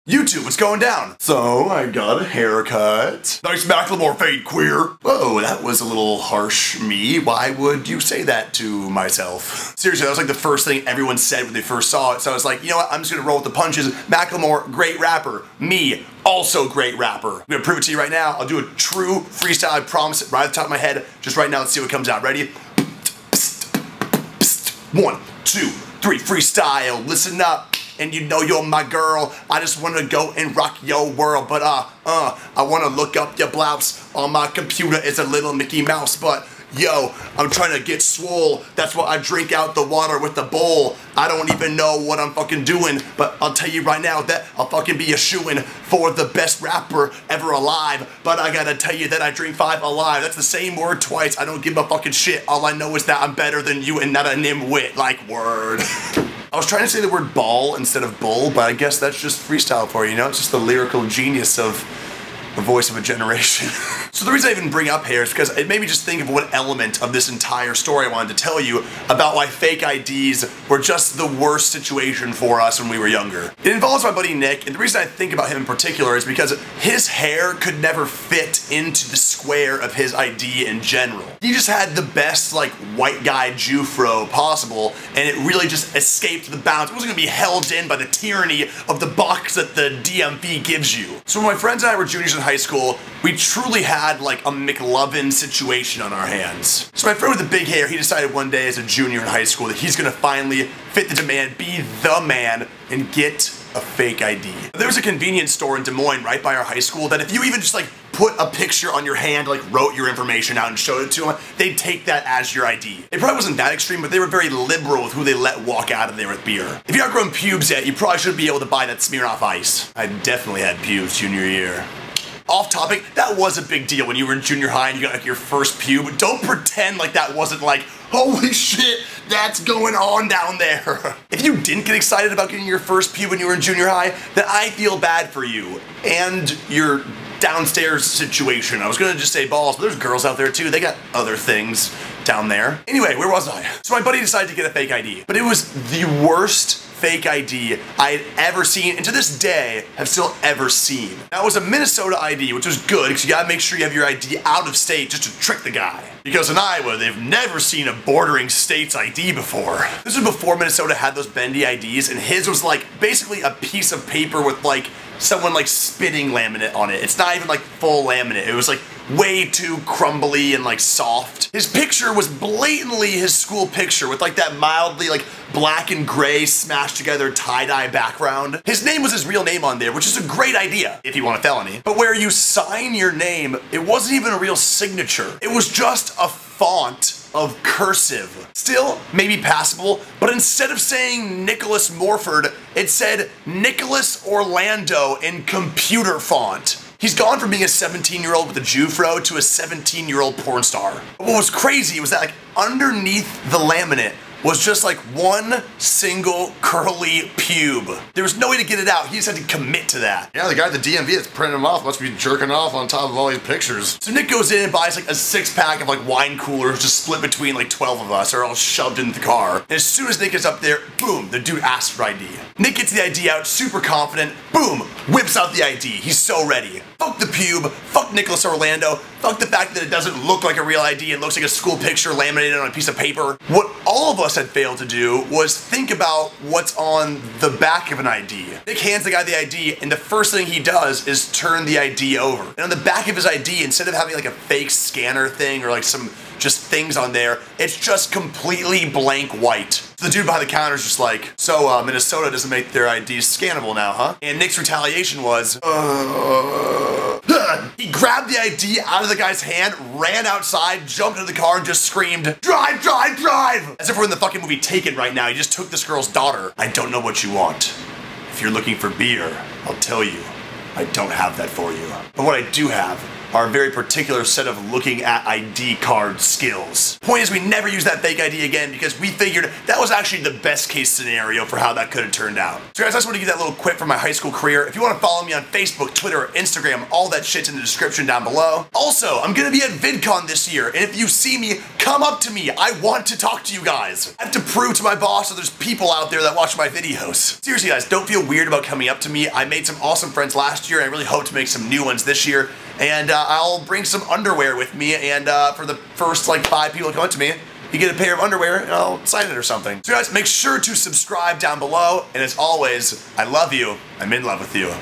YouTube, what's going down? So, I got a haircut. Nice Macklemore fade, queer. Whoa, that was a little harsh, me. Why would you say that to myself? Seriously, that was like the first thing everyone said when they first saw it. So I was like, you know what, I'm just gonna roll with the punches. Macklemore, great rapper. Me, also great rapper. I'm gonna prove it to you right now. I'll do a true freestyle, I promise it, right at the top of my head. Just right now, let's see what comes out. Ready? 1, 2, 3, freestyle, listen up. And you know you're my girl. I just wanna go and rock your world. But I wanna look up your blouse. On my computer it's a little Mickey Mouse. But yo, I'm trying to get swole. That's why I drink out the water with the bowl. I don't even know what I'm fucking doing. But I'll tell you right now that I'll fucking be a shoo-in for the best rapper ever alive. But I gotta tell you that I drink 5 alive. That's the same word twice. I don't give a fucking shit. All I know is that I'm better than you and not a nimwit. Like, word. I was trying to say the word ball instead of bull, but I guess that's just freestyle for you, you know? It's just the lyrical genius of the voice of a generation. So the reason I even bring up hair is because it made me just think of what element of this entire story I wanted to tell you about why fake IDs were just the worst situation for us when we were younger. It involves my buddy Nick, and the reason I think about him in particular is because his hair could never fit into the square of his ID in general. He just had the best, like, white guy Jufro possible, and it really just escaped the bounds. It wasn't gonna be held in by the tyranny of the box that the DMV gives you. So when my friends and I were juniors in high school, we truly had like a McLovin situation on our hands. So my friend with the big hair, he decided one day as a junior in high school that he's gonna finally fit the demand, be the man, and get a fake ID. There was a convenience store in Des Moines right by our high school that if you even just like put a picture on your hand, like wrote your information out and showed it to them, they'd take that as your ID. It probably wasn't that extreme, but they were very liberal with who they let walk out of there with beer. If you haven't grown pubes yet, you probably should be able to buy that Smirnoff Ice. I definitely had pubes junior year. Off topic, that was a big deal when you were in junior high and you got like your first pube. Don't pretend like that wasn't like, holy shit, that's going on down there. If you didn't get excited about getting your first pube when you were in junior high, then I feel bad for you and your downstairs situation. I was gonna just say balls, but there's girls out there too. They got other things down there. Anyway, where was I? So my buddy decided to get a fake ID, but it was the worst fake ID I had ever seen, and to this day, have still ever seen. Now, it was a Minnesota ID, which was good, because you gotta make sure you have your ID out of state just to trick the guy. Because in Iowa, they've never seen a bordering state's ID before. This was before Minnesota had those bendy IDs, and his was like, basically a piece of paper with like, someone like spitting laminate on it. It's not even like full laminate. It was like way too crumbly and like soft. His picture was blatantly his school picture with like that mildly like black and gray smashed together tie-dye background. His name was his real name on there, which is a great idea if you want a felony. But where you sign your name, it wasn't even a real signature. It was just a font of cursive. Still, maybe passable, but instead of saying Nicholas Morford, it said Nicholas Orlando in computer font. He's gone from being a 17-year-old with a Jufro to a 17-year-old porn star. What was crazy was that like underneath the laminate was just like one single curly pube. There was no way to get it out. He just had to commit to that. Yeah, the guy at the DMV that's printing them off must be jerking off on top of all these pictures. So Nick goes in and buys like a 6-pack of like wine coolers just split between like 12 of us, or all shoved into the car. And as soon as Nick is up there, boom, the dude asks for ID. Nick gets the ID out, super confident, boom, whips out the ID. He's so ready. Fuck the pube, fuck Nicholas Orlando, fuck the fact that it doesn't look like a real ID and looks like a school picture laminated on a piece of paper. What all of us had failed to do was think about what's on the back of an ID. Nick hands the guy the ID, and the first thing he does is turn the ID over. And on the back of his ID, instead of having like a fake scanner thing or like some just things on there, it's just completely blank white. So the dude behind the counter is just like, so Minnesota doesn't make their IDs scannable now, huh? And Nick's retaliation was, he grabbed the ID out of the guy's hand, ran outside, jumped into the car, and just screamed, drive, drive, drive! As if we're in the fucking movie Taken right now. He just took this girl's daughter. I don't know what you want. If you're looking for beer, I'll tell you, I don't have that for you. But what I do have are a very particular set of looking at ID card skills. Point is, we never used that fake ID again because we figured that was actually the best case scenario for how that could have turned out. So guys, I just want to give that little quip from my high school career. If you want to follow me on Facebook, Twitter, Instagram, all that shit's in the description down below. Also, I'm gonna be at VidCon this year, and if you see me, come up to me. I want to talk to you guys. I have to prove to my boss that there's people out there that watch my videos. Seriously guys, don't feel weird about coming up to me. I made some awesome friends last year, and I really hope to make some new ones this year. And I'll bring some underwear with me, and for the first like 5 people to come up to me, you get a pair of underwear and I'll sign it or something. So guys, make sure to subscribe down below, and as always, I love you. I'm in love with you.